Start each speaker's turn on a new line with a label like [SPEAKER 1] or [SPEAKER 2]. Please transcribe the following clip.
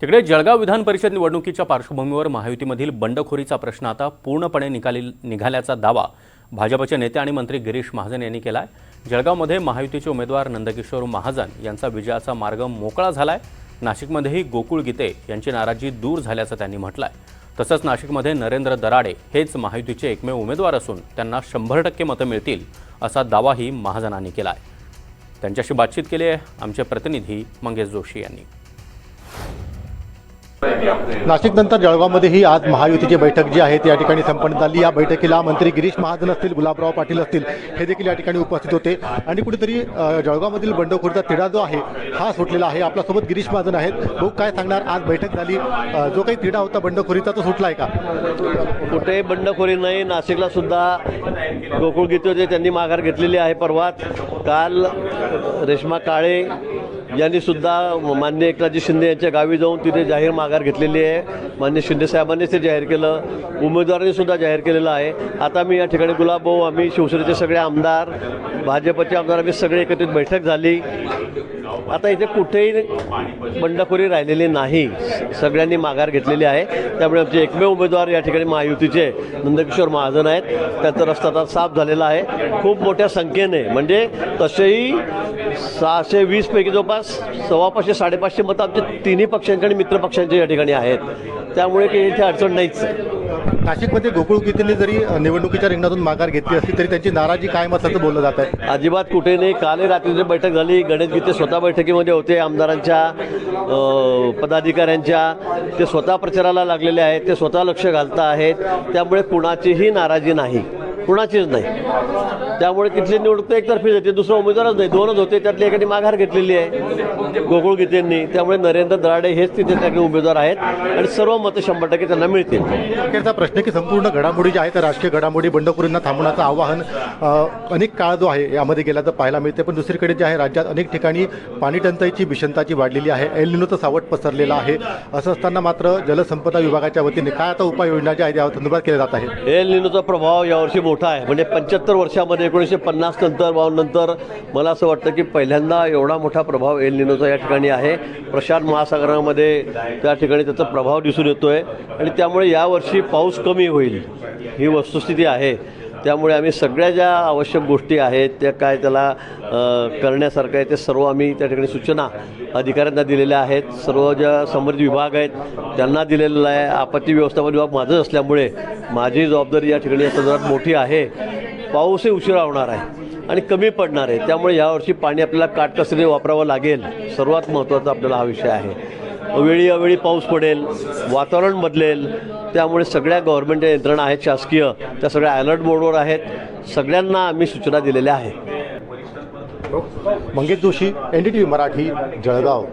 [SPEAKER 1] तिकडे जळगाव विधान परिषद निवडणुकीच्या पार्श्वभूमीवर महायुतीमधील बंडखोरीचा प्रश्न आता पूर्णपणे निघाल्याचा दावा भाजपचे नेते आणि मंत्री गिरीश महाजन यांनी केला आहे। जळगावमध्ये महायुतीचे उमेदवार नंदकिशोर महाजन यांचा विजयाचा मार्ग मोकळा झालाय। नाशिकमध्येही गोकुळ गीते यांची नाराजी दूर झाल्याचं त्यांनी म्हटलंय। तसंच नाशिकमध्ये नरेंद्र दराडे हेच महायुतीचे एकमेव उमेदवार असून त्यांना 100% मतं मिळतील असा दावाही महाजनांनी केला आहे। त्यांच्याशी बातचीत केली आहे आमचे प्रतिनिधी मंगेश जोशी यांनी।
[SPEAKER 2] नाशिक नंतर जळगावमध्येही आज महायुतीची बैठक जी आहे त्या ठिकाणी संपन्न झाली। या बैठकीला मंत्री गिरीश महाजन असतील, गुलाबराव पाटील असतील, हे देखील या ठिकाणी उपस्थित होते आणि कुठेतरी जळगावमधील बंडखोरीचा तिढा जो आहे हा सुटलेला आहे। आपल्यासोबत गिरीश महाजन आहेत। भाऊ, काय सांगणार, आज बैठक झाली, जो काही तिढा होता बंडखोरीचा तो सुटलाय का?
[SPEAKER 3] कुठेही बंडखोरी नाही। नाशिकला सुद्धा गोकुळ गीते होते, त्यांनी माघार घेतलेली आहे। परवाच काल रेश्मा काळे यांनी सुद्धा माननीय एकनाथजी शिंदे यांच्या गावी जाऊन तिथे जाहीर माघार घेतलेली आहे। माननीय शिंदे साहेबांनीच ते जाहीर केलं, उमेदवारांनी सुद्धा जाहीर केलेलं आहे। आता मी या ठिकाणी गुलाबभाऊ, आम्ही शिवसेनेचे सगळे आमदार, भाजपचे आमदार, आम्ही सगळे एकत्रित बैठक झाली। आता इथे कुठेही बंडखोरी राहिलेली नाही, सगळ्यांनी माघार घेतलेली आहे। त्यामुळे आमचे एकमेव उमेदवार या ठिकाणी महायुतीचे नंदकिशोर महाजन आहेत। त्यांचा रस्ता आता साफ झालेला आहे खूप मोठ्या संख्येने, म्हणजे तसेही 620 पैकी जवळपास 550 550 मतं आमच्या तिन्ही पक्षांचे आणि मित्र पक्षांचे या ठिकाणी आहेत। त्यामुळे काही इथे अडचण नाहीच।
[SPEAKER 2] नाशिकमध्ये गोकुळ गीतेंनी जरी निवडणुकीच्या रिंगणातून माघार घेतली असली तरी त्यांची नाराजी कायम असल्याचं बोललं जात आहे।
[SPEAKER 3] अजिबात कुठे नाही। काल रात्रीची बैठक झाली, गणेश गीते स्वतः बैठकीमध्ये होते, आमदारांच्या पदाधिकाऱ्यांच्या, ते स्वतः प्रचाराला लागलेले आहेत, ते स्वतः लक्ष घालत आहेत। त्यामुळे कुणाचीही नाराजी नाही, कुणाचीच नाही। त्यामुळे तिथली निवडणूक एकतर्फी होते, दुसरा उमेदवारच नाही, दोनच होते, त्यातली एकाने माघार घेतलेली आहे गोकुळ गीतेंनी। त्यामुळे नरेंद्र दराडे हेच तिथे त्याकडे उमेदवार आहेत आणि सर्व मतं 100% त्यांना मिळतील।
[SPEAKER 2] अखेरचा प्रश्न की संपूर्ण घडामोडी ज्या आहेत राजकीय घडामोडी बंडखोरींना थांबवण्याचं आवाहन अनेक काळ जो आहे यामध्ये गेला तर पाहायला मिळते। पण दुसरीकडे जे आहे राज्यात अनेक ठिकाणी पाणी टंचाईची भीषणताची वाढलेली आहे, एल निनोचं सावट पसरलेलं आहे। असं असताना मात्र जलसंपदा विभागाच्या वतीने काय आता उपाययोजना ज्या आहेत या संदर्भात केल्या जात आहेत?
[SPEAKER 3] एल निनोचा प्रभाव यावर्षी मोठा आहे, म्हणजे 75 वर्षामध्ये 1950 नंतर 52 नंतर मला असं वाटतं की पहिल्यांदा एवढा मोठा प्रभाव एल निनोचा या ठिकाणी आहे। प्रशांत महासागरामध्ये त्या ठिकाणी त्याचा प्रभाव दिसून येतोय आणि त्यामुळे यावर्षी पाऊस कमी होईल ही वस्तुस्थिती आहे। त्यामुळे आम्ही सगळ्या ज्या आवश्यक गोष्टी आहेत त्या काय त्याला करण्यासारखं आहे ते सर्व आम्ही त्या ठिकाणी सूचना अधिकाऱ्यांना दिलेल्या आहेत। सर्व ज्या संबंधित विभाग आहेत त्यांना दिलेलं आहे। आपत्ती व्यवस्थापन विभाग माझंच असल्यामुळे माझी जबाबदारी या ठिकाणी या संदर्भात मोठी आहे। पाऊसही उशिरा होणार आहे आणि कमी पडणार आहे, त्यामुळे यावर्षी पाणी आपल्याला काटकसरीने वापरावं लागेल। सर्वात महत्त्वाचा आपल्याला हा विषय आहे। वेळी अवेळी पाऊस पडेल, वातावरण बदलेल, त्यामुळे सगळ्या गव्हर्नमेंटच्या यंत्रणा आहेत शासकीय, त्या सगळ्या अलर्ट मोडवर आहेत। सगळ्यांना आम्ही सूचना दिलेल्या आहेत।
[SPEAKER 2] मंगेश जोशी, NDTV मराठी, जळगाव।